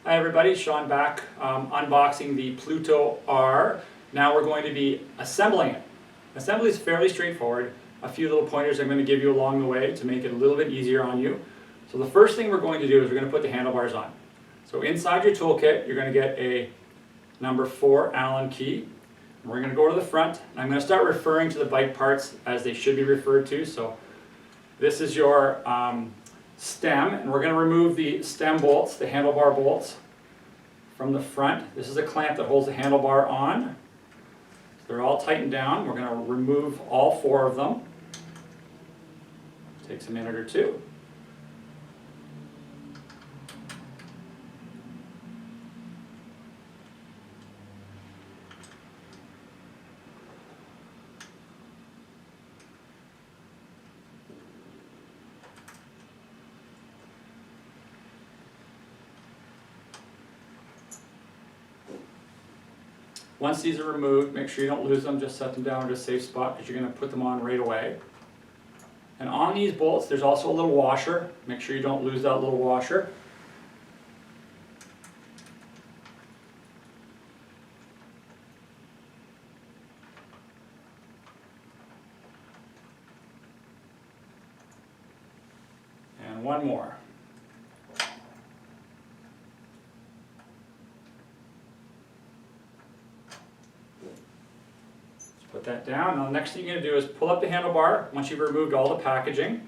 Hi everybody, Sean back, unboxing the Pluto R. Now we're going to be assembling it. Assembly is fairly straightforward. A few little pointers I'm going to give you along the way to make it a little bit easier on you. So the first thing we're going to do is we're going to put the handlebars on. So inside your toolkit you're going to get a number 4 Allen key. We're going to go to the front, and I'm going to start referring to the bike parts as they should be referred to. So this is your stem, and we're going to remove the stem bolts, the handlebar bolts, from the front. This is a clamp that holds the handlebar on. They're all tightened down. We're going to remove all 4 of them. Takes a minute or two. Once these are removed, make sure you don't lose them, just set them down in a safe spot because you're going to put them on right away. And on these bolts there's also a little washer. Make sure you don't lose that little washer. And one more. Put that down. Now the next thing you're going to do is pull up the handlebar once you've removed all the packaging.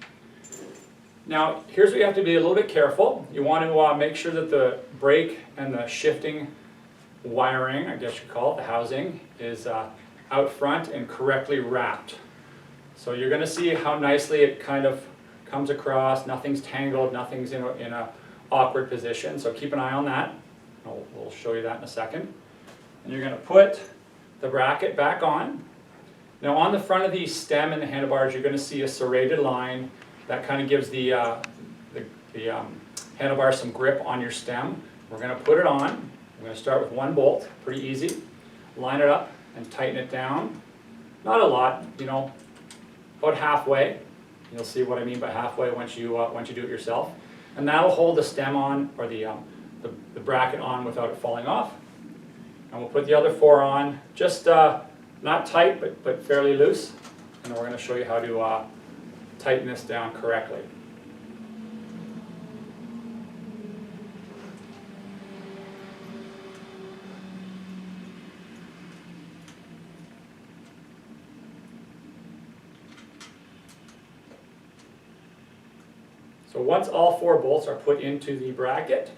Now here's what you have to be a little bit careful. You want to make sure that the brake and the shifting wiring, I guess you call it, the housing, is out front and correctly wrapped. So you're going to see how nicely it kind of comes across. Nothing's tangled, nothing's in a awkward position. So keep an eye on that. We'll show you that in a second. And you're going to put the bracket back on. Now on the front of the stem and the handlebars you're going to see a serrated line that kind of gives the handlebar some grip on your stem. We're going to put it on. I'm going to start with one bolt, pretty easy. Line it up and tighten it down. Not a lot, about halfway. You'll see what I mean by halfway once you do it yourself. And that'll hold the stem on, or the bracket on, without it falling off. And we'll put the other 4 on, just not tight, but fairly loose. And then we're going to show you how to tighten this down correctly. So once all 4 bolts are put into the bracket,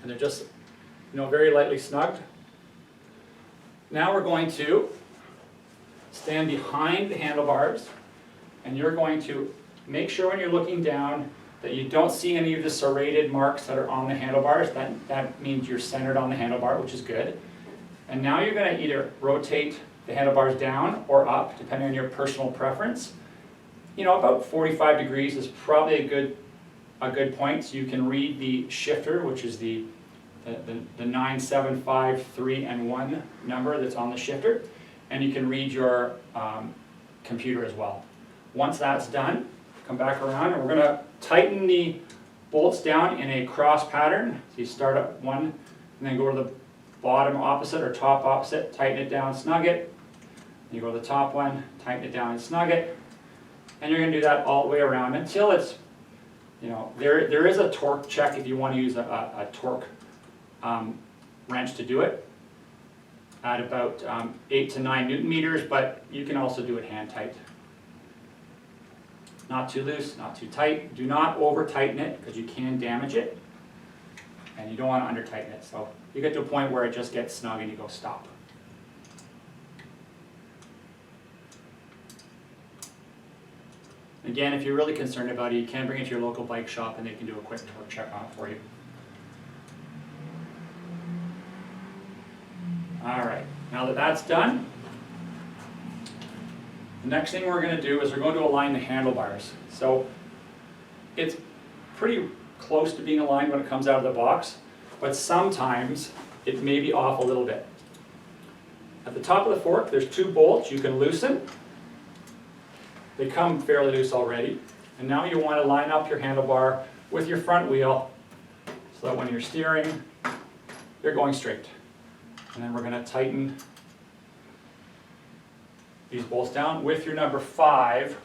and they're just very lightly snugged, now we're going to stand behind the handlebars, and you're going to make sure when you're looking down that you don't see any of the serrated marks that are on the handlebars. That means you're centered on the handlebar, which is good. And now you're going to either rotate the handlebars down or up, depending on your personal preference. About 45 degrees is probably a good point. So you can read the shifter, which is the 9, 7, 5, 3, and 1 number that's on the shifter, and you can read your computer as well. Once that's done, come back around and we're going to tighten the bolts down in a cross pattern. So you start at one and then go to the bottom opposite or top opposite, tighten it down, snug it. You go to the top one, tighten it down and snug it. And you're going to do that all the way around until it's, there is a torque check if you want to use a torque wrench to do it at about 8 to 9 Newton meters, but you can also do it hand tight. Not too loose, not too tight. Do not over tighten it because you can damage it, and you don't want to under tighten it. So you get to a point where it just gets snug and you go stop. Again, if you're really concerned about it, you can bring it to your local bike shop and they can do a quick torque check on it for you. Alright, now that that's done, the next thing we're going to do is we're going to align the handlebars. So it's pretty close to being aligned when it comes out of the box, but sometimes it may be off a little bit. At the top of the fork there's 2 bolts you can loosen. They come fairly loose already. And now you want to line up your handlebar with your front wheel so that when you're steering, you're going straight. And then we're going to tighten these bolts down with your number 5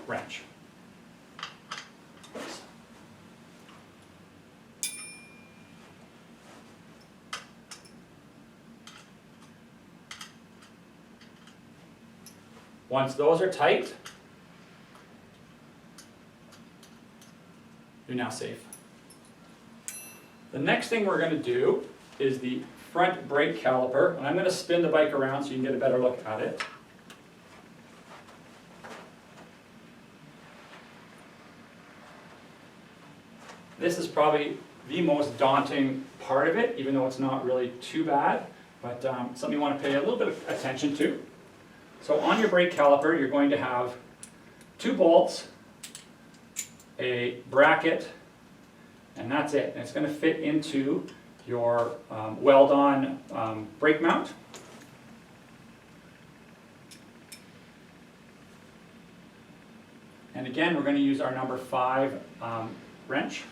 wrench. Oops. Once those are tight, you're now safe. The next thing we're going to do is the front brake caliper, and I'm going to spin the bike around so you can get a better look at it. This is probably the most daunting part of it, even though it's not really too bad, but something you want to pay a little bit of attention to. So on your brake caliper, you're going to have 2 bolts, a bracket, and that's it. And it's going to fit into your weld-on brake mount. And again, we're going to use our number 5 wrench.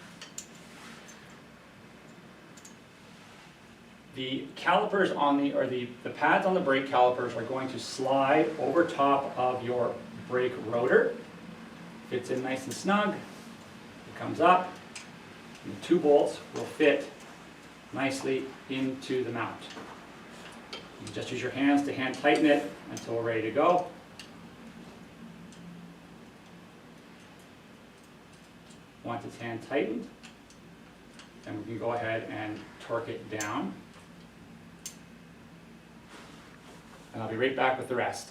The calipers on the pads on the brake calipers are going to slide over top of your brake rotor. Fits in nice and snug. It comes up. And the 2 bolts will fit nicely into the mount. You can just use your hands to hand tighten it until we're ready to go. Once it's hand tightened, then we can go ahead and torque it down. And I'll be right back with the rest.